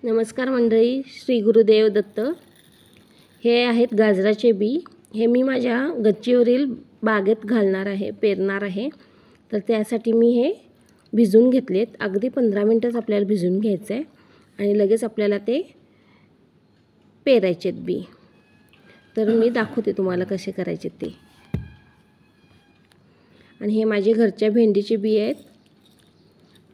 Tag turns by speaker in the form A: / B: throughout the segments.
A: नमस्कार मंडळी, श्री गुरुदेव दत्त। हे आहेत गाजराचे बी। हे मी माझ्या गच्चीवरील बागेत घालणार आहे, पेरणार आहे। तर त्यासाठी मी हे भिजवून घेतलेत। अगदी 15 मिनिटच आपल्याला भिजवून घ्यायचं आहे आणि लगेच आपल्याला ते पेरायचे बी। तर मी दाखवते तुम्हाला कसे करायचे ते। आणि हे माझे घरच्या भेंडीचे बी आहेत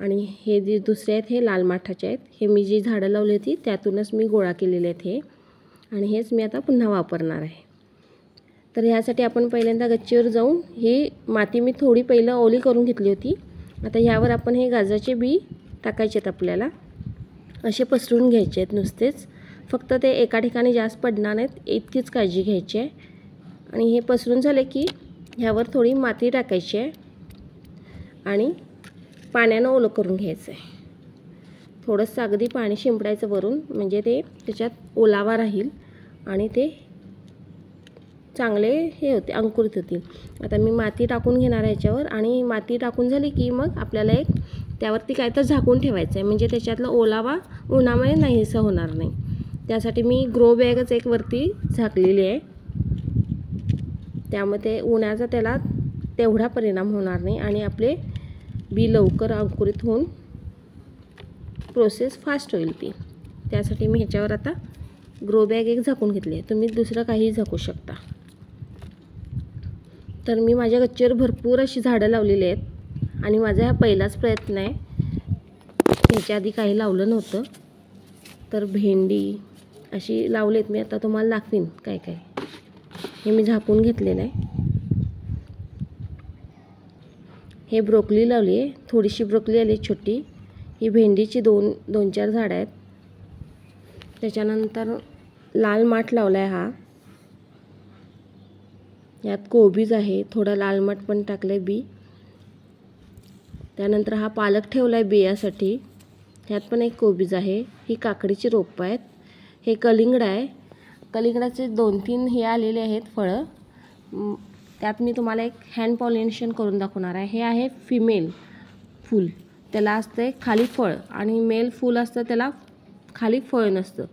A: आणि हे जे दुसरे आहेत हे लाल माठाचे आहेत। हे मी जी झाडं लावली होती त्यातूनच मी गोळा केलेले आहेत हे, आणि हेच मी आता पुन्हा वापरणार आहे। तर ह्यासाठी आपण पहिल्यांदा गच्चीवर जाऊन ही माती मी थोडी पहिलं ओली करून घेतली होती। आता ह्यावर आपण हे गाजराचे बी टाकायचे आहेत। आपल्याला असे पसरून घ्यायचे आहेत नुसतेच, फक्त ते एका ठिकाणी जास्त पडणार नाहीत इतकीच काळजी घ्यायची आहे। आणि हे पसरून झाले की ह्यावर थोडी माती टाकायची आहे आणि पाण्यानं ओलं करून घ्यायचं आहे। थोडंसं अगदी पाणी शिंपडायचं वरून, म्हणजे ते त्याच्यात ओलावा राहील आणि ते चांगले हे होते, अंकुरित होतील। आता मी माती टाकून घेणार आहे याच्यावर, आणि माती टाकून झाली की मग आपल्याला एक त्यावरती काय तर झाकून ठेवायचं आहे, म्हणजे त्याच्यातला ओलावा उन्हामुळे नाहीसा होणार नाही। त्यासाठी मी ग्रो बॅगच एक वरती झाकलेली आहे, त्यामध्ये उन्हाचा त्याला तेवढा परिणाम होणार नाही आणि आपले बी लवकर अंकुरित होऊन प्रोसेस फास्ट होईल ती। त्यासाठी मी ह्याच्यावर आता ग्रो बॅग एक झाकून घेतली आहे। तुम्ही दुसरं काही झाकू शकता। तर मी माझ्या गच्चीवर भरपूर अशी झाडं लावलेली आहेत आणि माझा हा पहिलाच प्रयत्न आहे, ह्याच्या आधी काही लावलं नव्हतं। तर भेंडी अशी लावलेत मी, आता तुम्हाला दाखवीन काय काय। हे मी झाकून घेतलेलं आहे। हे ब्रोकली लावली आहे, थोडीशी ब्रोकली आली छोटी। ही भेंडीची दोन चार झाडं आहेत। त्याच्यानंतर लाल माठ लावला आहे हा, यात कोबीज आहे, थोडा लाल माठ पण टाकलं आहे बी। त्यानंतर हा पालक ठेवला आहे बियासाठी, ह्यात पण एक कोबीज आहे। ही काकडीची रोपं आहेत। हे कलिंगड आहे, कलिंगडाचे 2-3 हे आलेले आहेत फळं। त्यात मी तुम्हाला एक हँड पॉलिनेशन करून दाखवणार आहे। हे आहे फिमेल फूल, त्याला असते खाली फळ, आणि मेल फूल असतं त्याला खाली फळ नसतं।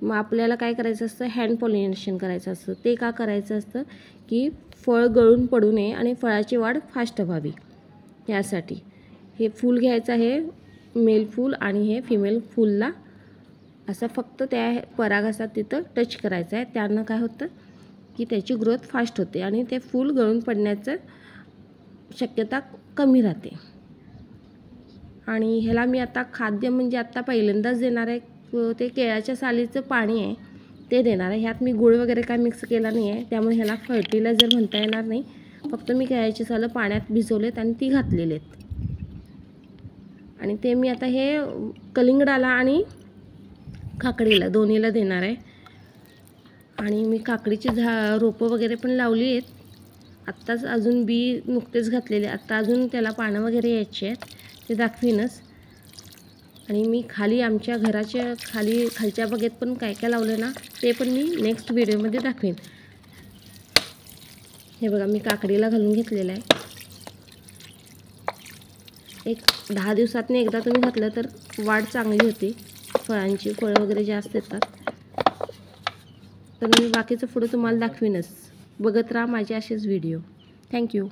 A: मग आपल्याला काय करायचं असतं, हँड पॉलिनेशन करायचं असतं। ते का करायचं असतं की फळ गळून पडू नये आणि फळाची वाढ फास्ट व्हावी, यासाठी हे फूल घ्यायचं आहे मेल फूल, आणि हे फिमेल फूलला असं फक्त त्या परागासात तिथं टच करायचं आहे। त्यानं काय होतं की त्याची ग्रोथ फास्ट होते आणि ते फूल गळून पडण्याचं शक्यता कमी राहते। आणि ह्याला मी आता खाद्य म्हणजे आता पहिल्यांदाच देणार आहे, ते केळ्याच्या सालीचं पाणी आहे ते देणार आहे। ह्यात मी गूळ वगैरे काय मिक्स केला नाही आहे, त्यामुळे ह्याला फर्टिलायझर म्हणता येणार नाही। फक्त मी केळ्याची सालं पाण्यात भिजवलेत आणि ती घातलेली आहेत, आणि ते मी आता हे कलिंगडाला आणि काकडीला दोन्हीला देणार आहे। आणि मी काकडीची रोपं वगैरे पण लावली आहेत आत्ताच, अजून बी नुकतेच घातलेले। आत्ता अजून त्याला पानं वगैरे यायचे आहेत, ते दाखवीनच। आणि मी खाली आमच्या घराच्या खालच्या बागेत पण काय काय लावलं ना, ते पण मी नेक्स्ट व्हिडिओमध्ये दाखवीन। हे बघा मी काकडीला घालून घेतलेलं आहे। एक 10 दिवसातून एकदा तुम्ही घातलं तर वाढ चांगली होती, फळांची फळं वगैरे जास्त येतात। तर मी बाकीचं पुढं तुम्हाला दाखवीनच, बघत राहा माझे असेच व्हिडिओ। थँक्यू।